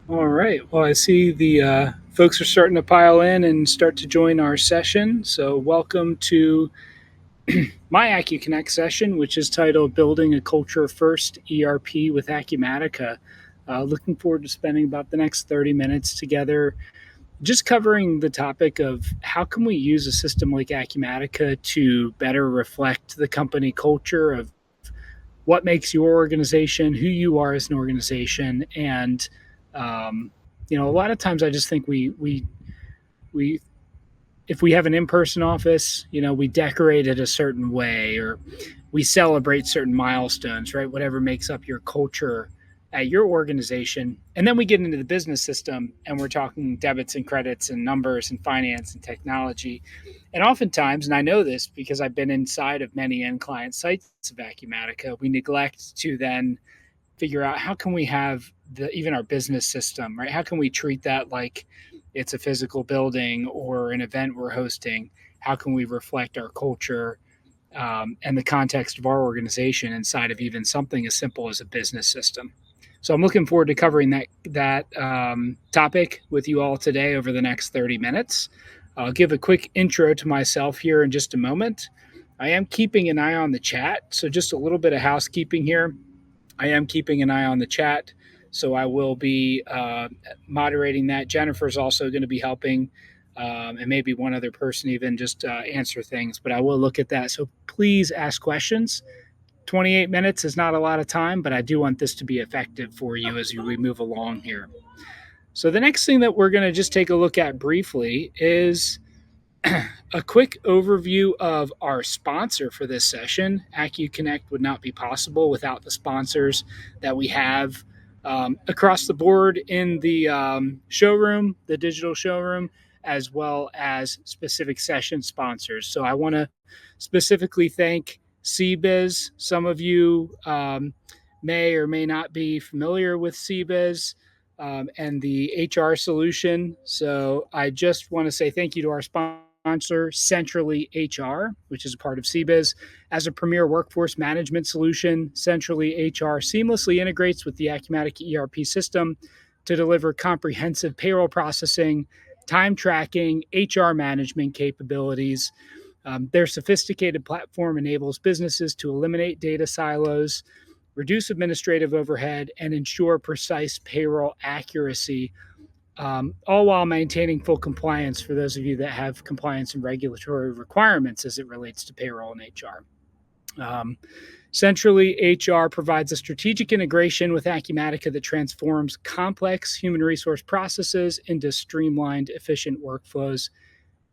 All right. Well, I see the folks are starting to pile in and start to join our session. So, welcome to my acuCONNECT session, which is titled Building a Culture-First ERP with Acumatica. Looking forward to spending about the next 30 minutes together, just covering the topic of how can we use a system like Acumatica to better reflect the company culture of what makes your organization, who you are as an organization, and um, a lot of times I just think we if we have an in-person office, we decorate it a certain way or we celebrate certain milestones, right? Whatever makes up your culture at your organization. And then we get into the business system and we're talking debits and credits and numbers and finance and technology. And oftentimes, and I know this because I've been inside of many end client sites of Acumatica, we neglect to then figure out how can we have even our business system, right? How can we treat that like it's a physical building or an event we're hosting? How can we reflect our culture and the context of our organization inside of even something as simple as a business system? So I'm looking forward to covering that topic with you all today over the next 30 minutes. I'll give a quick intro to myself here in just a moment. I am keeping an eye on the chat, so just a little bit of housekeeping here. I am keeping an eye on the chat, so I will be moderating that. Jennifer's also going to be helping, and maybe one other person even just answer things, but I will look at that. So please ask questions. 28 minutes is not a lot of time, but I do want this to be effective for you as we move along here. So the next thing that we're going to just take a look at briefly is a quick overview of our sponsor for this session. acuCONNECT would not be possible without the sponsors that we have across the board in the showroom, the digital showroom, as well as specific session sponsors. So I want to specifically thank CBiz. Some of you may or may not be familiar with CBiz. And the HR solution. So I just want to say thank you to our sponsor, Centrally HR, which is a part of CBiz. As a premier workforce management solution, Centrally HR seamlessly integrates with the Acumatica ERP system to deliver comprehensive payroll processing, time tracking, HR management capabilities. Their sophisticated platform enables businesses to eliminate data silos, reduce administrative overhead, and ensure precise payroll accuracy, all while maintaining full compliance for those of you that have compliance and regulatory requirements as it relates to payroll and HR. Centrally, HR provides a strategic integration with Acumatica that transforms complex human resource processes into streamlined, efficient workflows.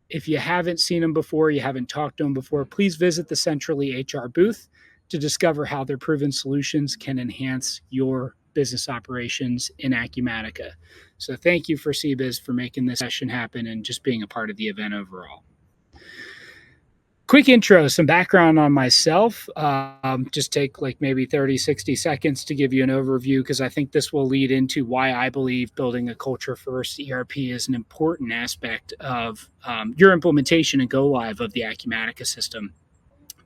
If you haven't seen them before, you haven't talked to them before, please visit the Centrally HR booth to discover how their proven solutions can enhance your business operations in Acumatica. So thank you for CBiz for making this session happen and just being a part of the event overall. Quick intro, some background on myself. Just take like maybe 30, 60 seconds to give you an overview because I think this will lead into why I believe building a culture-first ERP is an important aspect of your implementation and go live of the Acumatica system.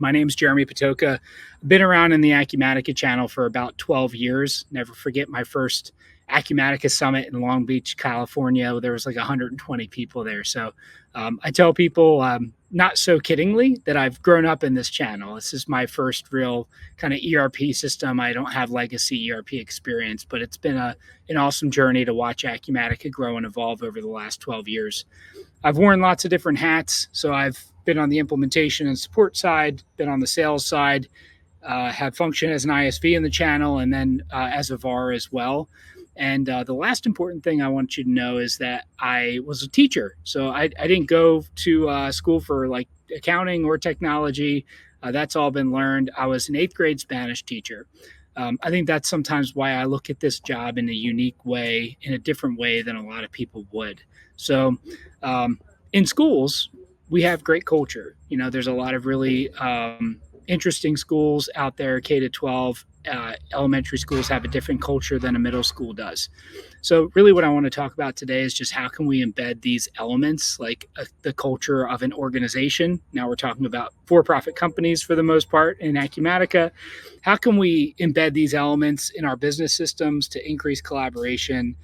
My name is Jeremy Potoka. I've been around in the Acumatica channel for about 12 years. Never forget my first Acumatica Summit in Long Beach, California. There was like 120 people there. So I tell people, not so kiddingly, that I've grown up in this channel. This is my first real kind of ERP system. I don't have legacy ERP experience, but it's been an awesome journey to watch Acumatica grow and evolve over the last 12 years. I've worn lots of different hats. So I've been on the implementation and support side, been on the sales side, have functioned as an ISV in the channel, and then as a VAR as well. And the last important thing I want you to know is that I was a teacher. So I didn't go to school for like accounting or technology. That's all been learned. I was an 8th grade Spanish teacher. I think that's sometimes why I look at this job in a unique way, in a different way than a lot of people would. So in schools, we have great culture. There's a lot of really interesting schools out there, K to 12. Elementary schools have a different culture than a middle school does. So really what I want to talk about today is just how can we embed these elements, like the culture of an organization. Now we're talking about for-profit companies for the most part in Acumatica. How can we embed these elements in our business systems to increase collaboration,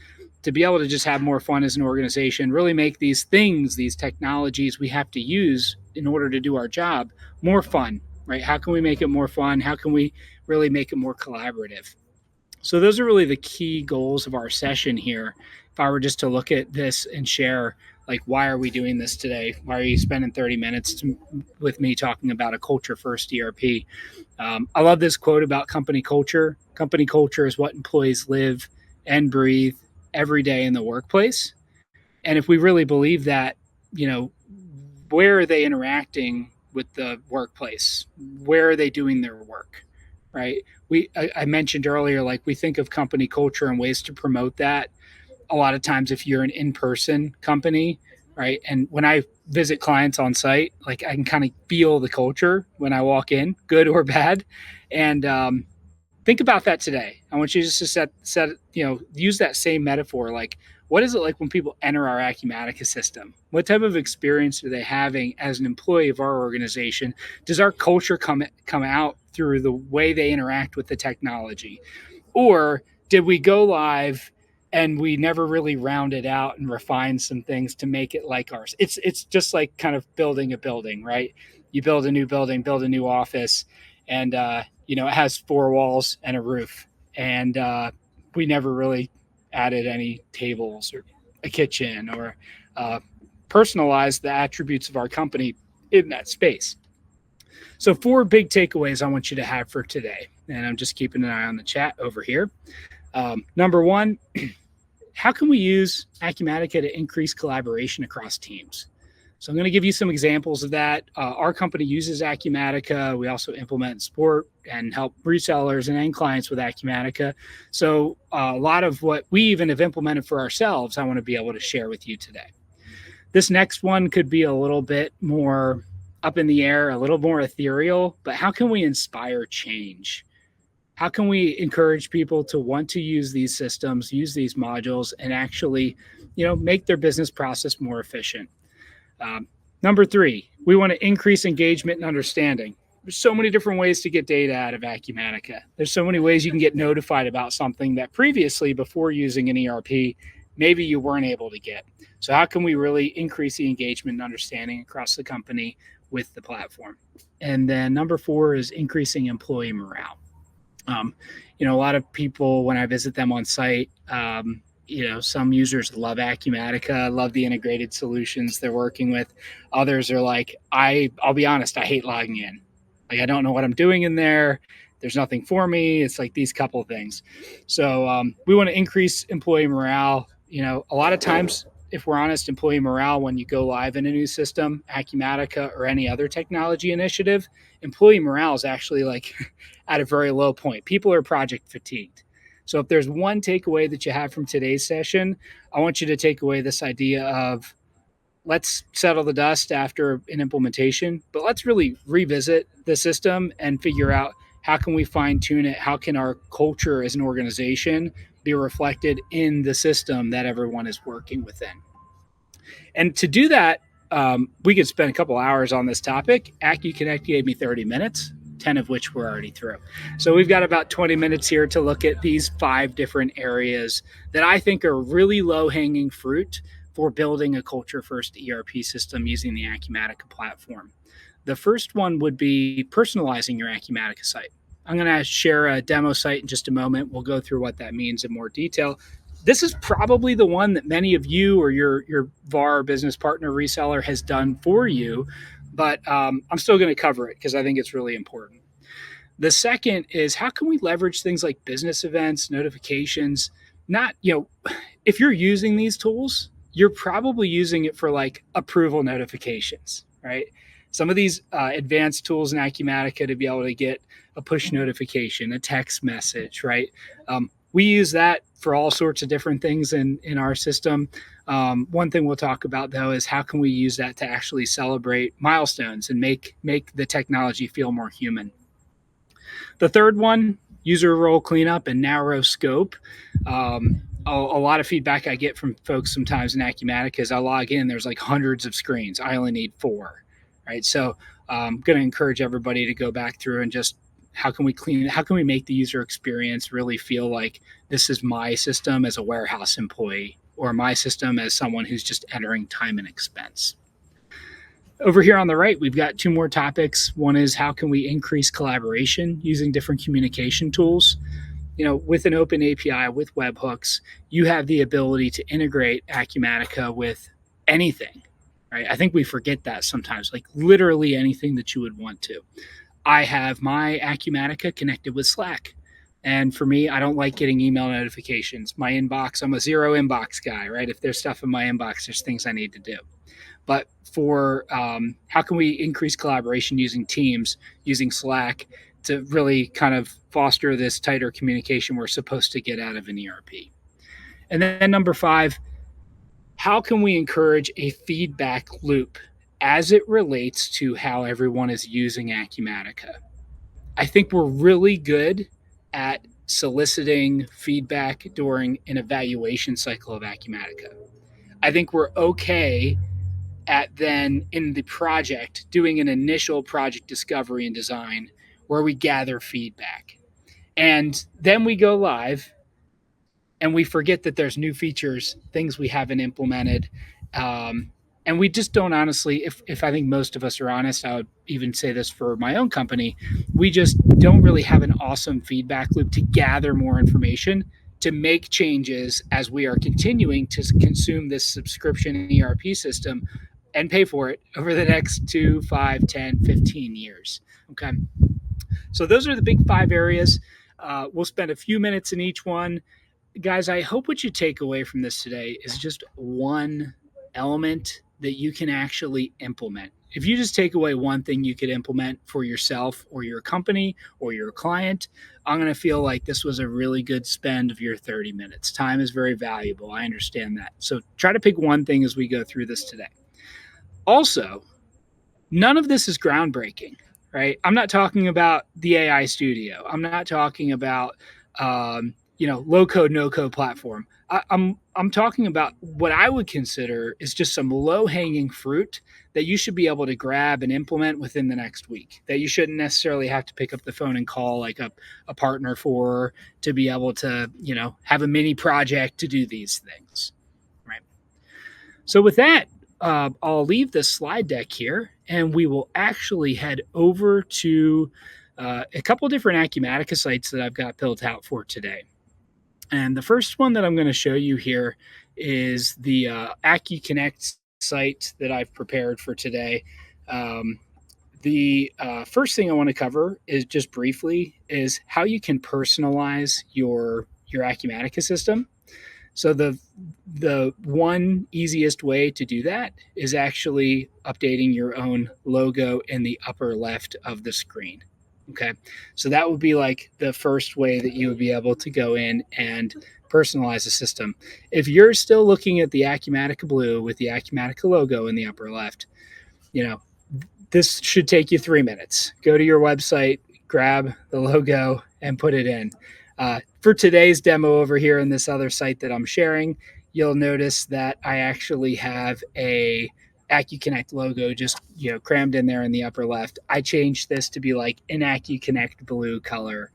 to be able to just have more fun as an organization, really make these things, these technologies we have to use in order to do our job more fun, right? How can we make it more fun? How can we really make it more collaborative? So those are really the key goals of our session here. If I were just to look at this and share, like, why are we doing this today? Why are you spending 30 minutes with me talking about a culture first ERP? I love this quote about company culture. Company culture is what employees live and breathe every day in the workplace. And if we really believe that, you know, where are they interacting with the workplace? Where are they doing their work? Right? I mentioned earlier, like, we think of company culture and ways to promote that. A lot of times, if you're an in-person company, right? And when I visit clients on site, like, I can kind of feel the culture when I walk in, good or bad. And think about that today. I want you just to use that same metaphor. Like, what is it like when people enter our Acumatica system? What type of experience are they having as an employee of our organization? Does our culture come out through the way they interact with the technology? Or did we go live and we never really rounded out and refined some things to make it like ours? It's just like kind of building a building, right? You build a new building, build a new office, and it has four walls and a roof, and we never really added any tables or a kitchen or uh, personalized the attributes of our company in that space. So, four big takeaways I want you to have for today. And I'm just keeping an eye on the chat over here. Number one, how can we use Acumatica to increase collaboration across teams? So, I'm going to give you some examples of that. Our company uses Acumatica. We also implement support and help resellers and end clients with Acumatica. So, a lot of what we even have implemented for ourselves, I want to be able to share with you today. This next one could be a little bit more up in the air, a little more ethereal, but how can we inspire change? How can we encourage people to want to use these systems, use these modules, and actually, make their business process more efficient? Number three, we want to increase engagement and understanding. There's so many different ways to get data out of Acumatica. There's so many ways you can get notified about something that previously, before using an ERP, maybe you weren't able to get. So how can we really increase the engagement and understanding across the company with the platform? And then number four is increasing employee morale. A lot of people, when I visit them on site, some users love Acumatica, love the integrated solutions they're working with. Others are like, I'll be honest, I hate logging in. Like, I don't know what I'm doing in there. There's nothing for me. It's like these couple of things. So we want to increase employee morale. A lot of times, if we're honest, employee morale, when you go live in a new system, Acumatica or any other technology initiative, employee morale is actually like at a very low point. People are project fatigued. So if there's one takeaway that you have from today's session, I want you to take away this idea of, let's settle the dust after an implementation, but let's really revisit the system and figure out, how can we fine tune it? How can our culture as an organization be reflected in the system that everyone is working within? And to do that, we could spend a couple hours on this topic. acu-connect gave me 30 minutes, 10 of which we're already through. So we've got about 20 minutes here to look at these 5 different areas that I think are really low-hanging fruit for building a culture-first ERP system using the Acumatica platform. The first one would be personalizing your Acumatica site. I'm going to share a demo site in just a moment. We'll go through what that means in more detail. This is probably the one that many of you or your VAR business partner reseller has done for you, but I'm still going to cover it because I think it's really important. The second is, how can we leverage things like business events, notifications? If you're using these tools, you're probably using it for like approval notifications, right? Some of these advanced tools in Acumatica to be able to get a push notification, a text message, right? We use that for all sorts of different things in our system. One thing we'll talk about, though, is how can we use that to actually celebrate milestones and make the technology feel more human. The third one, user role cleanup and narrow scope. A lot of feedback I get from folks sometimes in Acumatica is I log in, there's like hundreds of screens. I only need 4, right? So I'm going to encourage everybody to go back through and just how can we clean, how can we make the user experience really feel like this is my system as a warehouse employee or my system as someone who's just entering time and expense. Over here on the right, we've got two more topics. One is how can we increase collaboration using different communication tools. With an open API with webhooks, you have the ability to integrate Acumatica with anything, right? I think we forget that sometimes, like literally anything that you would want to. I have my Acumatica connected with Slack. And for me, I don't like getting email notifications. My inbox, I'm a zero inbox guy, right? If there's stuff in my inbox, there's things I need to do. But for how can we increase collaboration using Teams, using Slack to really kind of foster this tighter communication we're supposed to get out of an ERP? And then number 5, how can we encourage a feedback loop as it relates to how everyone is using Acumatica? I think we're really good at soliciting feedback during an evaluation cycle of Acumatica. I think we're okay at then in the project doing an initial project discovery and design where we gather feedback. And then we go live and we forget that there's new features, things we haven't implemented. And we just don't honestly, if I think most of us are honest, I would even say this for my own company, we just don't really have an awesome feedback loop to gather more information to make changes as we are continuing to consume this subscription ERP system and pay for it over the next 2, 5, 10, 15 years. Okay. So those are the big 5 areas. We'll spend a few minutes in each one. Guys, I hope what you take away from this today is just one element that you can actually implement. If you just take away one thing you could implement for yourself or your company or your client, I'm going to feel like this was a really good spend of your 30 minutes. Time is very valuable. I understand that. So try to pick one thing as we go through this today. Also, none of this is groundbreaking, right? I'm not talking about the AI studio. I'm not talking about, low code, no code platform. I'm talking about what I would consider is just some low hanging fruit that you should be able to grab and implement within the next week. That you shouldn't necessarily have to pick up the phone and call like a partner for to be able to, have a mini project to do these things, right? So with that, I'll leave this slide deck here, and we will actually head over to a couple different Acumatica sites that I've got built out for today. And the first one that I'm going to show you here is the acuCONNECT site that I've prepared for today. The first thing I want to cover is just briefly is how you can personalize your Acumatica system. So the one easiest way to do that is actually updating your own logo in the upper left of the screen. Okay, so that would be like the first way that you would be able to go in and personalize the system. If you're still looking at the Acumatica blue with the Acumatica logo in the upper left, this should take you 3 minutes. Go to your website, grab the logo, and put it in. For today's demo over here in this other site that I'm sharing, you'll notice that I actually have a acuCONNECT logo just crammed in there in the upper left. I changed this to be like an acuCONNECT blue color.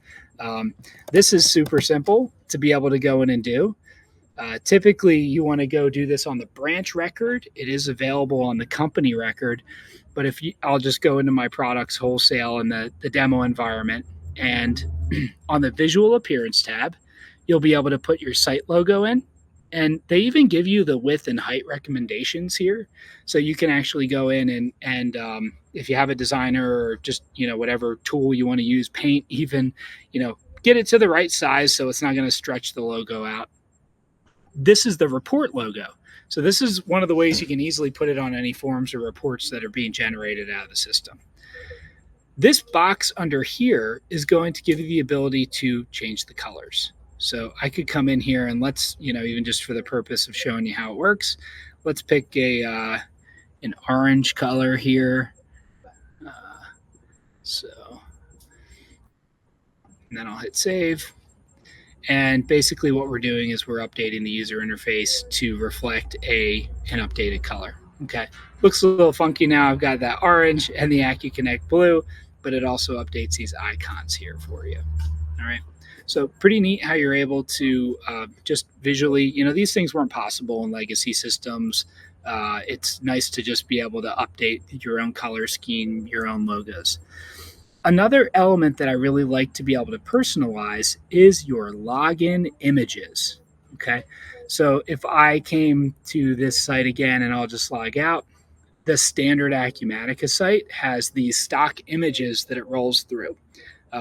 This is super simple to be able to go in and do. Typically, you want to go do this on the branch record. It is available on the company record, but I'll just go into my products wholesale in the demo environment, and on the visual appearance tab, you'll be able to put your site logo in. And they even give you the width and height recommendations here. So you can actually go in and if you have a designer or just, whatever tool you want to use, paint even, get it to the right size so it's not going to stretch the logo out. This is the report logo. So this is one of the ways you can easily put it on any forms or reports that are being generated out of the system. This box under here is going to give you the ability to change the colors. So I could come in here and let's, even just for the purpose of showing you how it works, let's pick an orange color here. And then I'll hit save. And basically what we're doing is we're updating the user interface to reflect an updated color. Okay, looks a little funky now. I've got that orange and the acuCONNECT blue. but it also updates these icons here for you. All right. So pretty neat how you're able to just visually, these things weren't possible in legacy systems. It's nice to just be able to update your own color scheme, your own logos. Another element that I really like to be able to personalize is your login images. Okay. So if I came to this site again and I'll just log out, the standard Acumatica site has these stock images that it rolls through.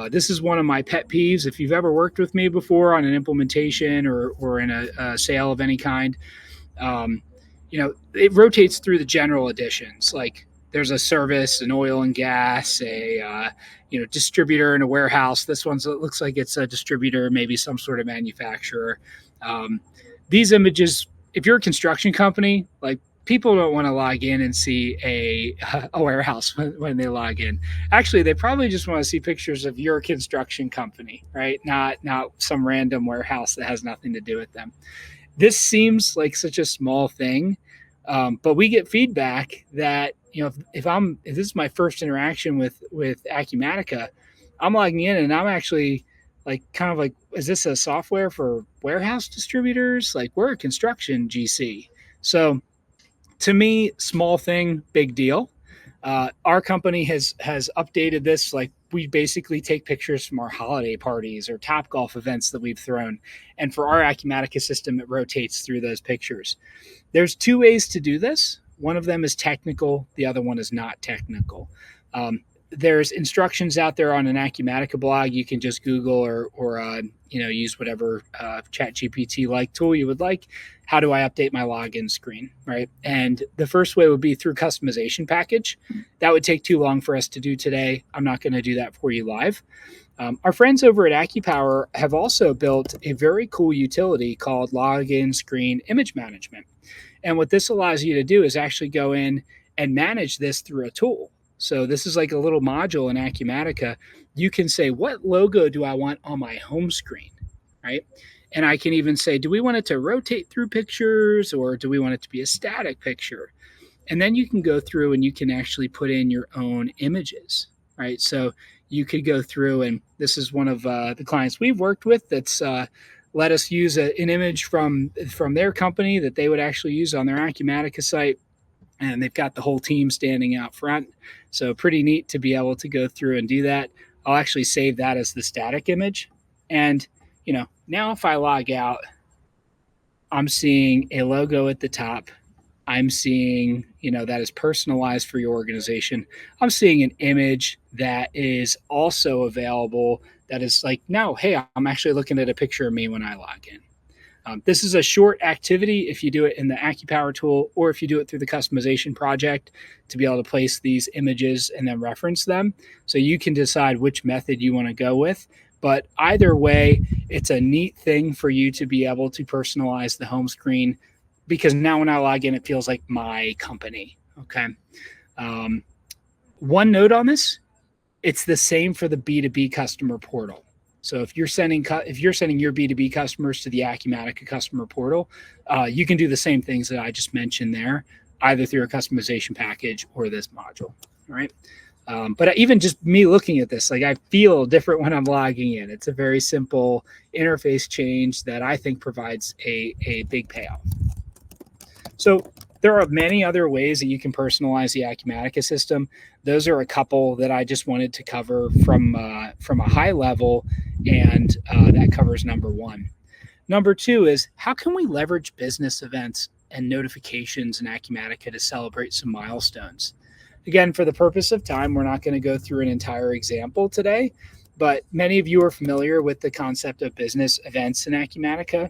This is one of my pet peeves. If you've ever worked with me before on an implementation or in a sale of any kind, um, it rotates through the general editions. Like there's a service, an oil and gas, a distributor in a warehouse. This one looks like it's a distributor, maybe some sort of manufacturer. Um, these images, if you're a construction company, like people don't want to log in and see a warehouse when they log in. Actually, they probably just want to see pictures of your construction company, right? Not some random warehouse that has nothing to do with them. This seems like such a small thing, but we get feedback that if this is my first interaction with Acumatica, I'm logging in and I'm actually like kind of like, is this a software for warehouse distributors? Like we're a construction GC, so to me, small thing, big deal. Our company has updated this. Like we basically take pictures from our holiday parties or top golf events that we've thrown, and for our Acumatica system, it rotates through those pictures. There's two ways to do this. One of them is technical. The other one is not technical. There's instructions out there on an Acumatica blog. You can just Google or use whatever Chat GPT like tool you would like. How do I update my login screen, right? And the first way would be through customization package. That would take too long for us to do today. I'm not going to do that for you live. Our friends over at AccuPower have also built a very cool utility called Login Screen Image Management. And what this allows you to do is actually go in and manage this through a tool. So this is like a little module in Acumatica. You can say, what logo do I want on my home screen, right? And I can even say, do we want it to rotate through pictures or do we want it to be a static picture? And then you can go through and you can actually put in your own images, right? So you could go through, and this is one of the clients we've worked with that's let us use an image from their company that they would actually use on their Acumatica site. And they've got the whole team standing out front. So pretty neat to be able to go through and do that. I'll actually save that as the static image. And, now if I log out, I'm seeing a logo at the top. I'm seeing, that is personalized for your organization. I'm seeing an image that is also available that is like, no, hey, I'm actually looking at a picture of me when I log in. This is a short activity if you do it in the AccuPower tool or if you do it through the customization project to be able to place these images and then reference them. So you can decide which method you want to go with. But either way, it's a neat thing for you to be able to personalize the home screen because now when I log in, it feels like my company. Okay. One note on this, it's the same for the B2B customer portal. So if you're sending your B2B customers to the Acumatica customer portal, you can do the same things that I just mentioned there, either through a customization package or this module. All right. But even just me looking at this, like I feel different when I'm logging in. It's a very simple interface change that I think provides a big payoff. So there are many other ways that you can personalize the Acumatica system. Those are a couple that I just wanted to cover from a high level, and that covers number one. Number two is how can we leverage business events and notifications in Acumatica to celebrate some milestones? Again, for the purpose of time, we're not going to go through an entire example today, but many of you are familiar with the concept of business events in Acumatica.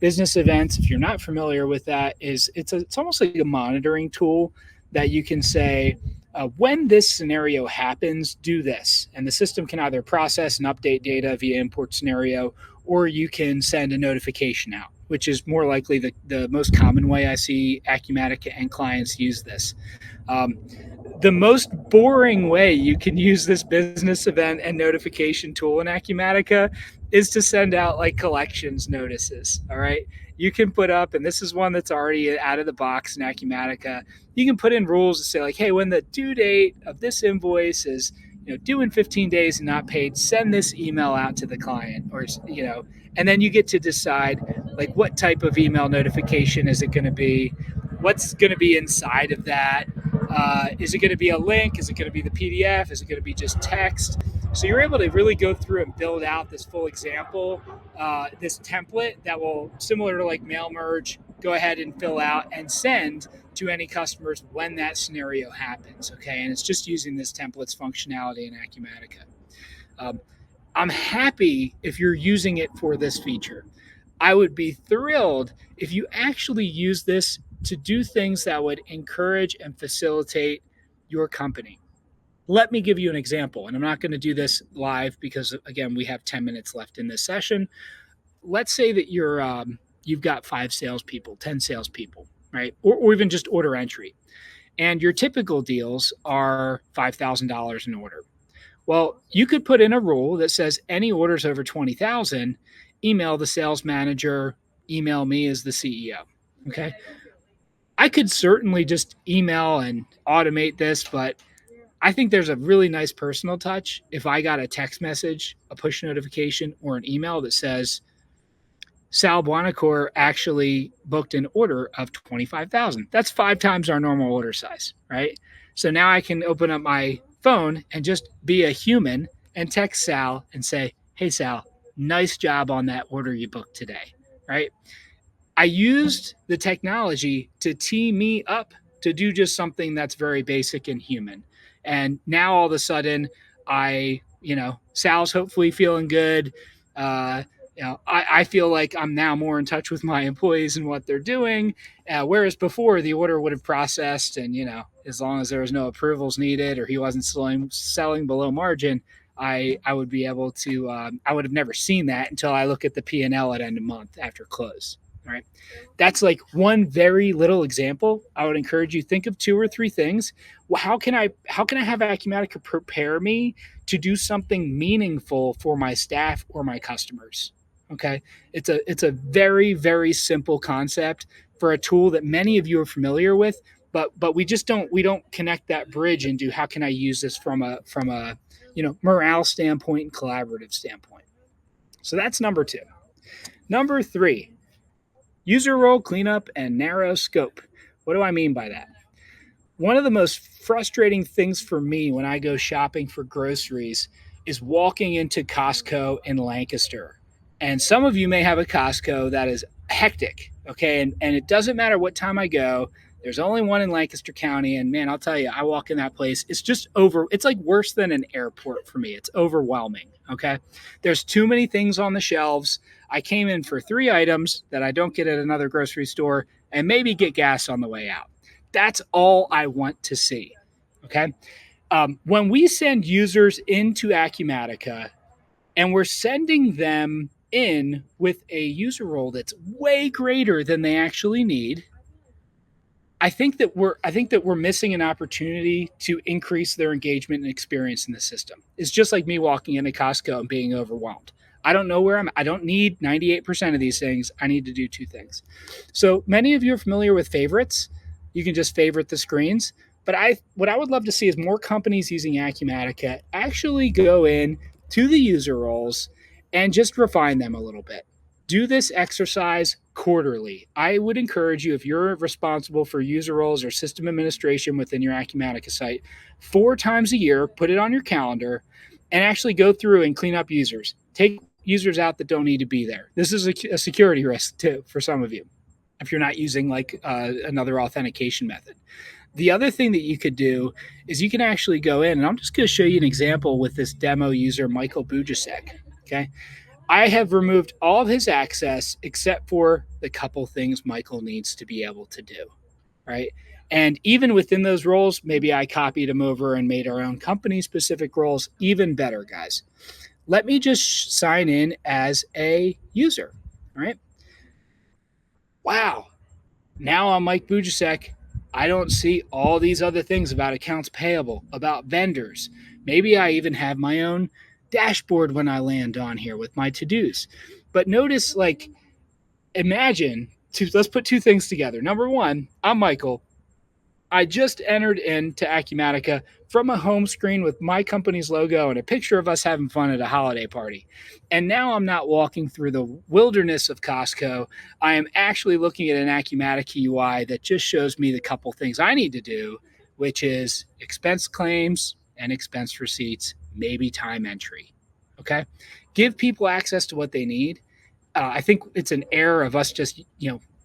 Business events, if you're not familiar with that, it's almost like a monitoring tool that you can say, when this scenario happens, do this. And the system can either process and update data via import scenario, or you can send a notification out, which is more likely the most common way I see Acumatica and clients use this. The most boring way you can use this business event and notification tool in Acumatica is to send out like collections notices. All right. You can put up, and this is one that's already out of the box in Acumatica. You can put in rules to say like, hey, when the due date of this invoice is, due in 15 days and not paid, send this email out to the client, or and then you get to decide like what type of email notification is it going to be, what's going to be inside of that. Is it going to be a link? Is it going to be the PDF? Is it going to be just text? So you're able to really go through and build out this full example, this template that will, similar to like mail merge, go ahead and fill out and send to any customers when that scenario happens. Okay, and it's just using this template's functionality in Acumatica. Um, I'm happy if you're using it for this feature. I would be thrilled if you actually use this to do things that would encourage and facilitate your company. Let me give you an example, and I'm not going to do this live because, again, we have 10 minutes left in this session. Let's say that you've got 5 salespeople, 10 salespeople, right? Or even just order entry. And your typical deals are $5,000 an order. Well, you could put in a rule that says any orders over 20,000, email the sales manager, email me as the CEO. Okay. I could certainly just email and automate this, but I think there's a really nice personal touch if I got a text message, a push notification, or an email that says, Sal Buonacore actually booked an order of 25,000. That's 5 times our normal order size, right? So now I can open up my phone and just be a human and text Sal and say, "Hey Sal, nice job on that order you booked today," right? I used the technology to tee me up to do just something that's very basic and human. And now all of a sudden, Sal's hopefully feeling good. I feel like I'm now more in touch with my employees and what they're doing. Whereas before, the order would have processed, and as long as there was no approvals needed or he wasn't selling below margin, I would be able to. I would have never seen that until I look at the P&L at end of month after close. All right. That's like one very little example. I would encourage you think of 2 or 3 things. Well, how can I have Acumatica prepare me to do something meaningful for my staff or my customers? Okay. It's a very, very simple concept for a tool that many of you are familiar with, but we don't connect that bridge into how can I use this from a morale standpoint and collaborative standpoint. So that's number 2. Number 3, user role cleanup and narrow scope. What do I mean by that? One of the most frustrating things for me when I go shopping for groceries is walking into Costco in Lancaster. And some of you may have a Costco that is hectic, okay? And it doesn't matter what time I go. There's only one in Lancaster County. And man, I'll tell you, I walk in that place. It's like worse than an airport for me. It's overwhelming, okay? There's too many things on the shelves. I came in for 3 items that I don't get at another grocery store and maybe get gas on the way out. That's all I want to see. Okay. When we send users into Acumatica and we're sending them in with a user role that's way greater than they actually need, I think that we're missing an opportunity to increase their engagement and experience in the system. It's just like me walking into Costco and being overwhelmed. I don't know where I don't need 98% of these things. I need to do 2 things. So many of you are familiar with favorites. You can just favorite the screens. But what I would love to see is more companies using Acumatica actually go in to the user roles and just refine them a little bit. Do this exercise quarterly. I would encourage you, if you're responsible for user roles or system administration within your Acumatica site, 4 times a year, put it on your calendar and actually go through and clean up users. Take users out that don't need to be there. This is a security risk too for some of you if you're not using like another authentication method. The other thing that you could do is you can actually go in, and I'm just going to show you an example with this demo user, Michael Bujacek. Okay. I have removed all of his access except for the couple things Michael needs to be able to do, right? And even within those roles, maybe I copied them over and made our own company-specific roles even better, guys. Let me just sign in as a user, right? Wow. Now I'm Mike Bujacek. I don't see all these other things about accounts payable, about vendors. Maybe I even have my own dashboard when I land on here with my to-dos. But notice, like, imagine, let's put 2 things together. Number 1, I'm Michael. I just entered into Acumatica from a home screen with my company's logo and a picture of us having fun at a holiday party. And now I'm not walking through the wilderness of Costco. I am actually looking at an Acumatica UI that just shows me the couple things I need to do, which is expense claims and expense receipts, maybe time entry. Okay. Give people access to what they need. I think it's an error of us just,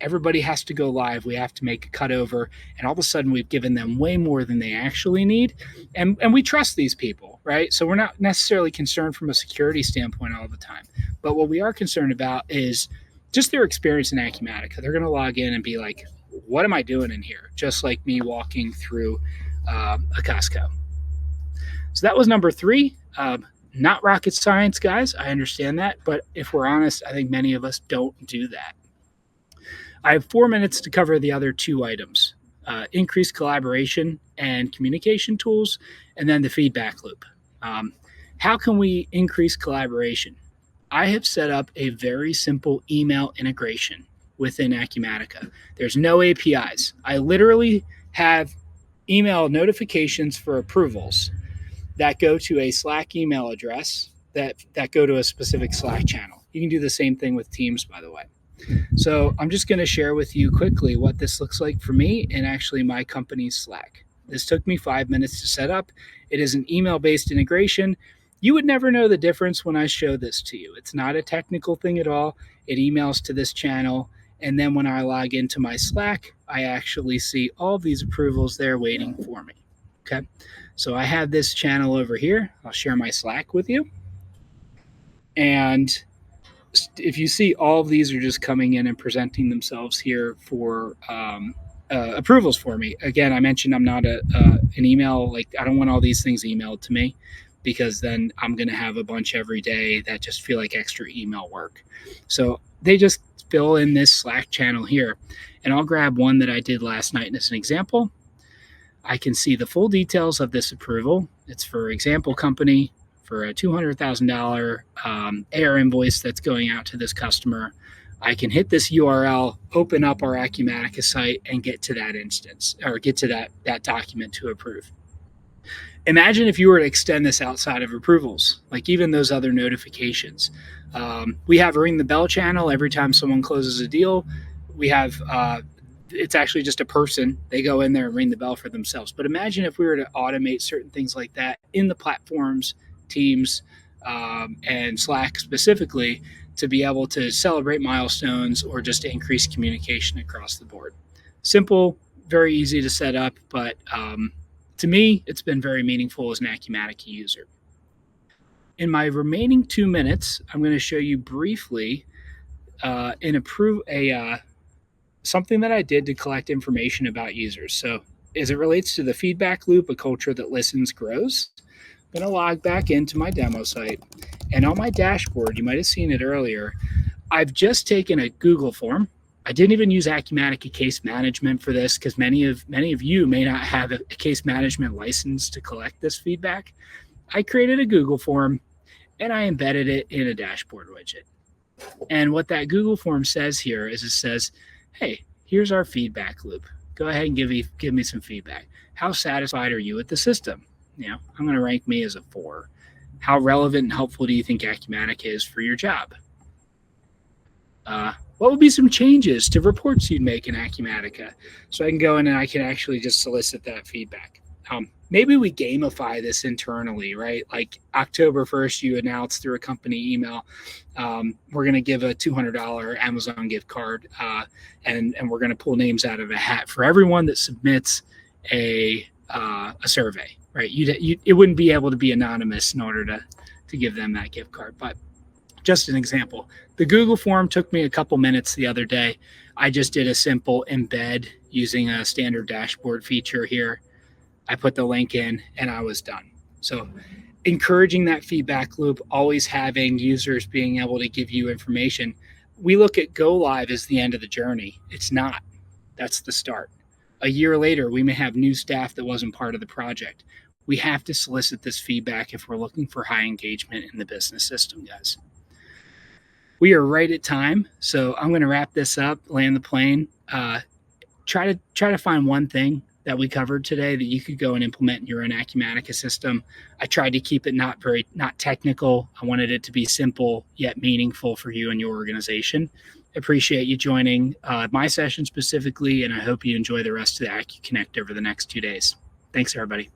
everybody has to go live. We have to make a cutover, and all of a sudden we've given them way more than they actually need, and we trust these people, right? So we're not necessarily concerned from a security standpoint all the time, but what we are concerned about is just their experience in Acumatica. They're going to log in and be like, "What am I doing in here?" Just like me walking through a Costco. So that was number three. Not rocket science, guys. I understand that. But if we're honest, I think many of us don't do that. I have 4 minutes to cover the other two items: increased collaboration and communication tools, and then the feedback loop. Um, how can we increase collaboration? I have set up a very simple email integration within Acumatica. There's no APIs. I literally have email notifications for approvals that go to a Slack email address that go to a specific Slack channel. You can do the same thing with Teams, by the way. So I'm just going to share with you quickly what this looks like for me and actually my company's Slack. This took me 5 minutes to set up. It is an email-based integration. You would never know the difference when I show this to you. It's not a technical thing at all. It emails to this channel, and then when I log into my Slack, I actually see all of these approvals there waiting for me. Okay, so I have this channel over here. I'll share my Slack with you. And if you see, all of these are just coming in and presenting themselves here for approvals for me. Again, I mentioned I'm not an email, like I don't want all these things emailed to me, because then I'm going to have a bunch every day that just feel like extra email work. So they just fill in this Slack channel here. And I'll grab one that I did last night as an example. I can see the full details of this approval. It's for example company for a $200,000 AR invoice that's going out to this customer. I can hit this URL, open up our Acumatica site, and get to that instance, or get to that document to approve. Imagine if you were to extend this outside of approvals, like even those other notifications. We have a ring the bell channel every time someone closes a deal. We have it's actually just a person. They go in there and ring the bell for themselves. But imagine if we were to automate certain things like that in the platforms, Teams, and Slack specifically, to be able to celebrate milestones or just to increase communication across the board. Simple, very easy to set up, but to me, it's been very meaningful as an Acumatica user. In my remaining 2 minutes, I'm going to show you briefly something that I did to collect information about users. So as it relates to the feedback loop, a culture that listens grows, I'm going to log back into my demo site. And on my dashboard, you might have seen it earlier, I've just taken a Google form. I didn't even use Acumatica case management for this, because many of you may not have a case management license to collect this feedback. I created a Google form and I embedded it in a dashboard widget. And what that Google form says here is it says, hey, here's our feedback loop. Go ahead and give me some feedback. How satisfied are you with the system? I'm going to rank me as a 4. How relevant and helpful do you think Acumatica is for your job? What would be some changes to reports you'd make in Acumatica? So I can go in and I can actually just solicit that feedback. Maybe we gamify this internally, right? Like October 1st, you announce through a company email, we're going to give a $200 Amazon gift card, and we're going to pull names out of a hat for everyone that submits a survey, right? It wouldn't be able to be anonymous in order to give them that gift card. But just an example, the Google form took me a couple minutes the other day. I just did a simple embed using a standard dashboard feature here. I put the link in and I was done. So encouraging that feedback loop, always having users being able to give you information. We look at go live as the end of the journey. It's not. That's the start. A year later, we may have new staff that wasn't part of the project. We have to solicit this feedback if we're looking for high engagement in the business system, guys. We are right at time, so I'm going to wrap this up, land the plane. Try to find one thing that we covered today that you could go and implement in your own Acumatica system. I tried to keep it not technical. I wanted it to be simple yet meaningful for you and your organization. Appreciate you joining my session specifically, and I hope you enjoy the rest of the acuCONNECT over the next 2 days. Thanks, everybody.